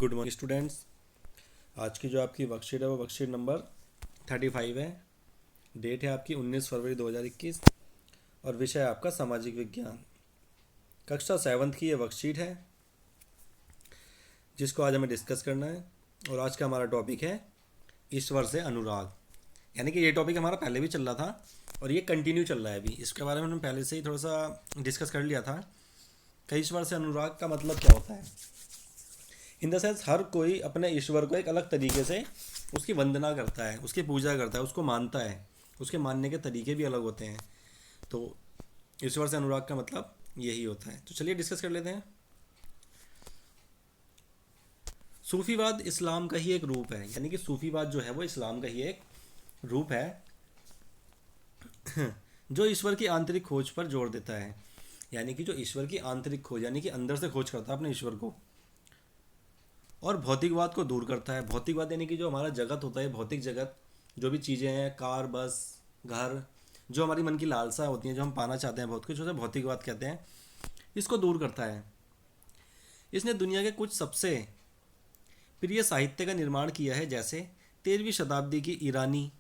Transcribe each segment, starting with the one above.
Good morning students. आज की जो आपकी वर्कशीट है वो वर्कशीट नंबर 35 है। डेट है आपकी 19 फरवरी 2021 और विषय है आपका सामाजिक विज्ञान। कक्षा 7th की ये वर्कशीट है जिसको आज हमें डिस्कस करना है। और आज का हमारा टॉपिक है ईश्वर से अनुराग। यानी कि ये टॉपिक हमारा पहले भी चल रहा था और ये कंटिन्यू चल रहा है अभी। इसके बारे में हमने पहले से ही थोड़ा सा डिस्कस कर लिया था कि ईश्वर से अनुराग का मतलब क्या होता है। इन द सेंस हर कोई अपने ईश्वर को एक अलग तरीके से उसकी वंदना करता है, उसकी पूजा करता है, उसको मानता है। उसके मानने के तरीके भी अलग होते हैं। तो ईश्वर से अनुराग का मतलब यही होता है। तो चलिए डिस्कस कर लेते हैं। सूफीवाद इस्लाम का ही एक रूप है। यानी कि सूफीवाद जो है वो इस्लाम का ही एक रूप है जो ईश्वर की आंतरिक खोज पर जोर देता है। यानी कि जो ईश्वर की आंतरिक खोज यानी कि अंदर से खोज करता है अपने ईश्वर को, और भौतिकवाद को दूर करता है। भौतिकवाद यानी कि जो हमारा जगत होता है, भौतिक जगत, जो भी चीज़ें हैं, कार, बस, घर, जो हमारी मन की लालसा होती हैं, जो हम पाना चाहते हैं, बहुत कुछ, उसे भौतिकवाद कहते हैं। इसको दूर करता है। इसने दुनिया के कुछ सबसे प्रिय साहित्य का निर्माण किया है, जैसे 13वीं शताब्दी की ईरानी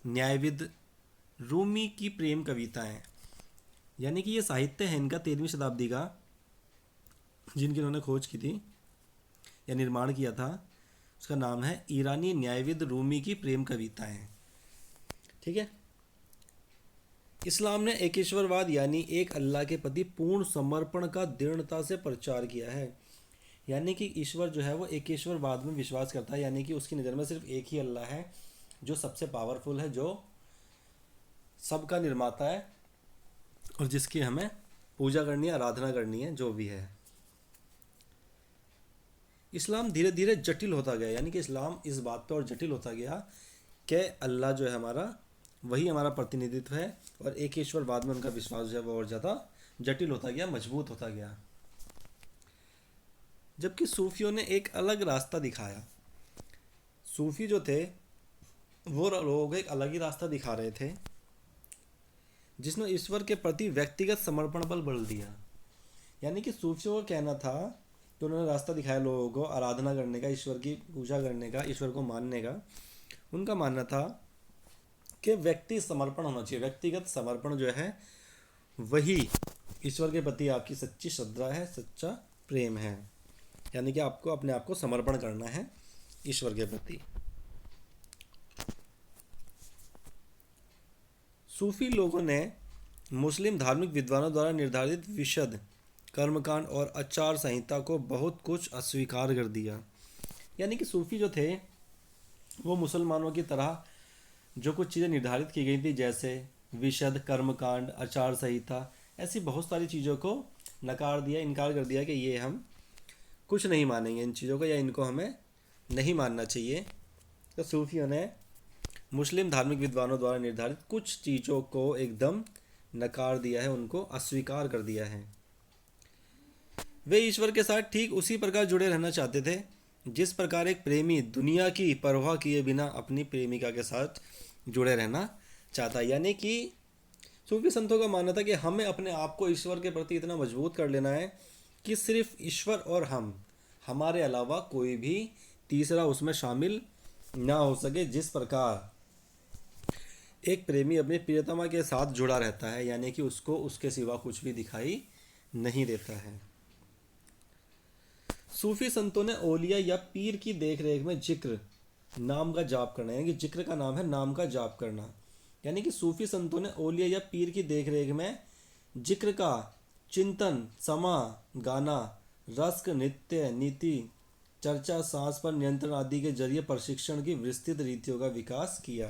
न्यायविद रूमी की प्रेम कविताएं। यानी कि ये साहित्य है इनका 13वीं शताब्दी का, जिनकी इन्होंने खोज की थी या निर्माण किया था। उसका नाम है ईरानी न्यायविद रूमी की प्रेम कविताएं। ठीक है। इस्लाम ने एकेश्वरवाद यानी एक अल्लाह के प्रति पूर्ण समर्पण का दृढ़ता से प्रचार किया है। यानी कि ईश्वर जो है वो एकेश्वरवाद में विश्वास करता है। यानी कि उसकी नज़र में सिर्फ एक ही अल्लाह है जो सबसे पावरफुल है, जो सबका निर्माता है और जिसकी हमें पूजा करनी है, आराधना करनी है, जो भी है। इस्लाम धीरे धीरे जटिल होता गया। यानी कि इस्लाम इस बात पे और जटिल होता गया कि अल्लाह जो है हमारा, वही हमारा प्रतिनिधित्व है, और एक ईश्वरवाद में उनका विश्वास जो है वो और ज़्यादा जटिल होता गया, मजबूत होता गया। जबकि सूफियों ने एक अलग रास्ता दिखाया। सूफी जो थे वो लोग एक अलग ही रास्ता दिखा रहे थे, जिसने ईश्वर के प्रति व्यक्तिगत समर्पण बल बढ़ दिया। यानी कि सूफियों का कहना था कि उन्होंने रास्ता दिखाया लोगों को आराधना करने का, ईश्वर की पूजा करने का, ईश्वर को मानने का। उनका मानना था कि व्यक्ति समर्पण होना चाहिए। व्यक्तिगत समर्पण जो है वही ईश्वर के प्रति आपकी सच्ची श्रद्धा है, सच्चा प्रेम है। यानी कि आपको अपने आप को समर्पण करना है ईश्वर के प्रति। सूफी लोगों ने मुस्लिम धार्मिक विद्वानों द्वारा निर्धारित विशद कर्मकांड और आचार संहिता को बहुत कुछ अस्वीकार कर दिया। यानी कि सूफी जो थे वो मुसलमानों की तरह जो कुछ चीज़ें निर्धारित की गई थी, जैसे विशद कर्मकांड, आचार संहिता, ऐसी बहुत सारी चीज़ों को नकार दिया, इनकार कर दिया कि ये हम कुछ नहीं मानेंगे इन चीज़ों को, या इनको हमें नहीं मानना चाहिए। तो सूफियों ने मुस्लिम धार्मिक विद्वानों द्वारा निर्धारित कुछ चीज़ों को एकदम नकार दिया है, उनको अस्वीकार कर दिया है। वे ईश्वर के साथ ठीक उसी प्रकार जुड़े रहना चाहते थे जिस प्रकार एक प्रेमी दुनिया की परवाह किए बिना अपनी प्रेमिका के साथ जुड़े रहना चाहता है। यानी कि सूफी संतों का मानना था कि हमें अपने आप को ईश्वर के प्रति इतना मजबूत कर लेना है कि सिर्फ ईश्वर और हम, हमारे अलावा कोई भी तीसरा उसमें शामिल ना हो सके। जिस प्रकार एक प्रेमी अपनी प्रियतमा के साथ जुड़ा रहता है, यानी कि उसको उसके सिवा कुछ भी दिखाई नहीं देता है। सूफी संतों ने औलिया या पीर की देखरेख में जिक्र नाम का जाप करना, यानी कि जिक्र का नाम है नाम का जाप करना। यानी कि सूफी संतों ने औलिया या पीर की देखरेख में जिक्र का चिंतन, समा, गाना, रस्क, नृत्य, नीति, चर्चा, सांस पर नियंत्रण आदि के जरिए प्रशिक्षण की विस्तृत रीतियों का विकास किया।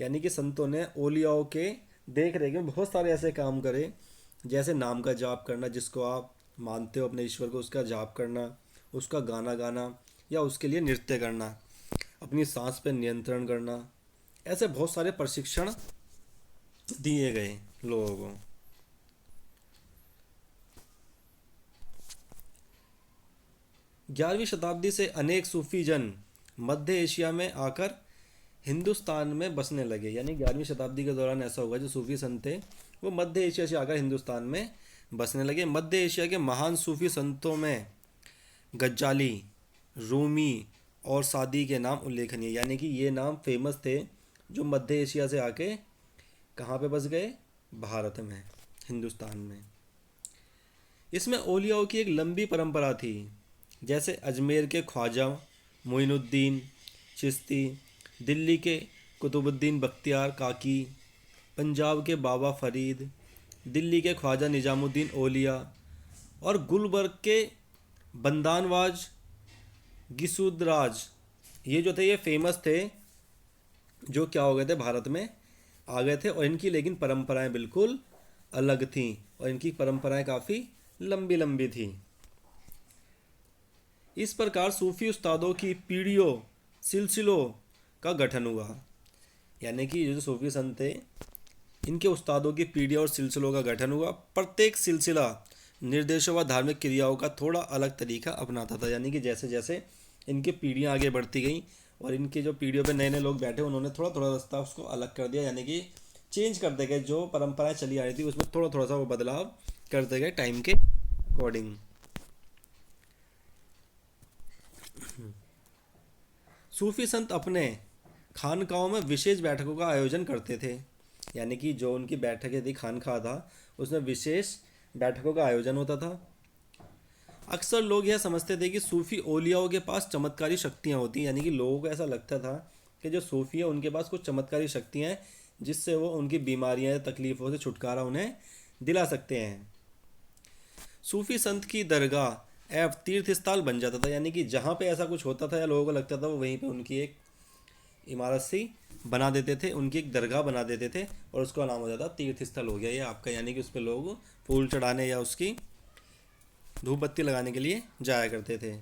यानी कि संतों ने औलियाओं के देखरेख में बहुत सारे ऐसे काम करे, जैसे नाम का जाप करना, जिसको आप मानते हो अपने ईश्वर को, उसका जाप करना, उसका गाना गाना या उसके लिए नृत्य करना, अपनी सांस पर नियंत्रण करना। ऐसे बहुत सारे प्रशिक्षण दिए गए लोगों को। 11वीं शताब्दी से अनेक सूफी जन मध्य एशिया में आकर हिंदुस्तान में बसने लगे। यानी 11वीं शताब्दी के दौरान ऐसा हुआ, जो सूफी संत थे वो मध्य एशिया से आकर हिंदुस्तान में बसने लगे। मध्य एशिया के महान सूफी संतों में गज्जाली, रूमी और सादी के नाम उल्लेखनीय, यानी कि ये नाम फेमस थे जो मध्य एशिया से आके कहाँ पे बस गए, भारत में, हिंदुस्तान में। इसमें औलियाओं की एक लंबी परंपरा थी, जैसे अजमेर के ख्वाजा मोइनुद्दीन चिश्ती, दिल्ली के कुतुबुद्दीन बख्तियार काकी, पंजाब के बाबा फरीद, दिल्ली के ख्वाजा निजामुद्दीन औलिया और गुलबर्ग के बंदानवाज गिसुदराज। ये जो थे ये फेमस थे, जो क्या हो गए थे, भारत में आ गए थे। और इनकी लेकिन परंपराएं बिल्कुल अलग थीं और इनकी परंपराएं काफ़ी लंबी लंबी थी। इस प्रकार सूफी उस्तादों की पीढ़ियों सिलसिलों का गठन हुआ, यानी कि ये जो सूफी संत थे इनके उस्तादों की पीढ़ियों और सिलसिलों का गठन हुआ। प्रत्येक सिलसिला निर्देशों व धार्मिक क्रियाओं का थोड़ा अलग तरीका अपनाता था, यानी कि जैसे जैसे इनकी पीढ़ियाँ आगे बढ़ती गई और इनके जो पीढ़ियों पे नए नए लोग बैठे उन्होंने थोड़ा थोड़ा रास्ता उसको अलग कर दिया, यानी कि चेंज करते गए। जो परंपराएं चली आ रही थी उसमें थोड़ा थोड़ा सा वो बदलाव करते गए टाइम के अकॉर्डिंग। सूफी संत अपने खानकाहों में विशेष बैठकों का आयोजन करते थे, यानी कि जो उनकी बैठकें थी, खानकाह था, उसमें विशेष बैठकों का आयोजन होता था। अक्सर लोग यह समझते थे कि सूफी औलियाओं के पास चमत्कारी शक्तियाँ होती हैं, यानी कि लोगों को ऐसा लगता था कि जो सूफी है उनके पास कुछ चमत्कारी शक्तियाँ हैं जिससे वो उनकी बीमारियाँ या तकलीफ़ों से छुटकारा उन्हें दिला सकते हैं। सूफी संत की दरगाह एवं तीर्थ स्थल बन जाता था, यानी कि जहाँ पे ऐसा कुछ होता था या लोगों को लगता था वो वहीं पे उनकी एक इमारत सी बना देते थे, उनकी एक दरगाह बना देते थे और उसका नाम हो जाता तीर्थ स्थल हो गया ये आपका, यानी कि उस पर लोग फूल चढ़ाने या उसकी धूप बत्ती लगाने के लिए जाया करते थे।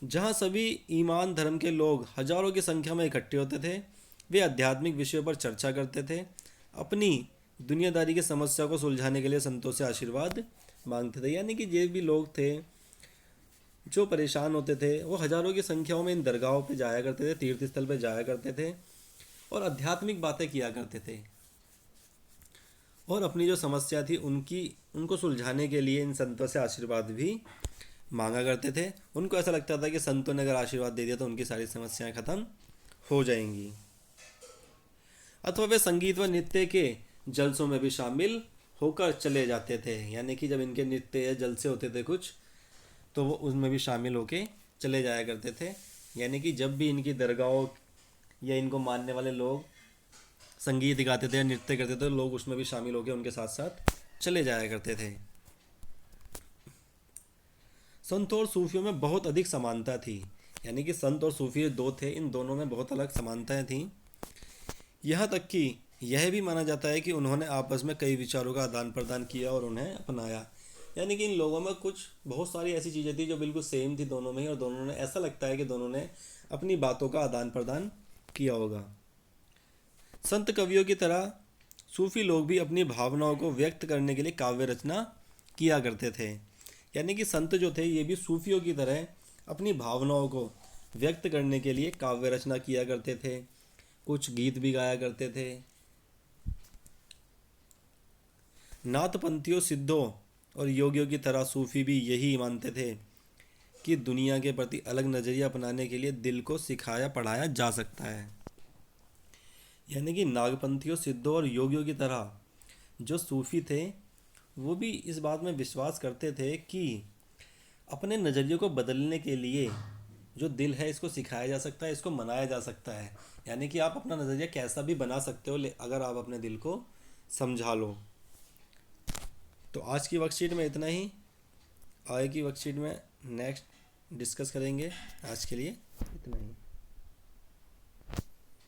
जहाँ सभी ईमान धर्म के लोग हजारों की संख्या में इकट्ठे होते थे, वे आध्यात्मिक विषयों पर चर्चा करते थे, अपनी दुनियादारी की समस्या को सुलझाने के लिए संतों से आशीर्वाद मांगते थे। यानी कि ये भी लोग थे जो परेशान होते थे वो हजारों की संख्याओं में इन दरगाहों पे जाया करते थे, तीर्थ स्थल पे जाया करते थे और आध्यात्मिक बातें किया करते थे और अपनी जो समस्या थी उनको सुलझाने के लिए इन संतों से आशीर्वाद भी मांगा करते थे। उनको ऐसा लगता था कि संतों ने अगर आशीर्वाद दे दिया तो उनकी सारी समस्याएं खत्म हो जाएंगी। अथवा वे संगीत व नृत्य के जलसों में भी शामिल होकर चले जाते थे, यानी कि जब इनके नृत्य या जलसे होते थे कुछ तो वो उसमें भी शामिल होके चले जाया करते थे। यानी कि जब भी इनकी दरगाहों या इनको मानने वाले लोग संगीत गाते थे या नृत्य करते थे लोग उसमें भी शामिल होकर उनके साथ साथ चले जाया करते थे। संत और सूफियों में बहुत अधिक समानता थी, यानी कि संत और सूफी दो थे, इन दोनों में बहुत अलग समानताएं थीं। यहाँ तक कि यह भी माना जाता है कि उन्होंने आपस में कई विचारों का आदान प्रदान किया और उन्हें अपनाया, यानी कि इन लोगों में कुछ बहुत सारी ऐसी चीज़ें थी जो बिल्कुल सेम थी दोनों में ही, और दोनों ने ऐसा लगता है कि दोनों ने अपनी बातों का आदान प्रदान किया होगा। संत कवियों की तरह सूफी लोग भी अपनी भावनाओं को व्यक्त करने के लिए काव्य रचना किया करते थे, यानी कि संत जो थे ये भी सूफियों की तरह अपनी भावनाओं को व्यक्त करने के लिए काव्य रचना किया करते थे, कुछ गीत भी गाया करते थे। नाथपंथियों, सिद्धों और योगियों की तरह सूफी भी यही मानते थे कि दुनिया के प्रति अलग नज़रिया अपनाने के लिए दिल को सिखाया पढ़ाया जा सकता है। यानी कि नागपंथियों, सिद्धों और योगियों की तरह जो सूफी थे वो भी इस बात में विश्वास करते थे कि अपने नज़रिए को बदलने के लिए जो दिल है इसको सिखाया जा सकता है, इसको मनाया जा सकता है। यानी कि आप अपना नज़रिया कैसा भी बना सकते हो अगर आप अपने दिल को समझा लो। तो आज की वर्कशीट में इतना ही, आगे की वर्कशीट में नेक्स्ट डिस्कस करेंगे। आज के लिए इतना ही।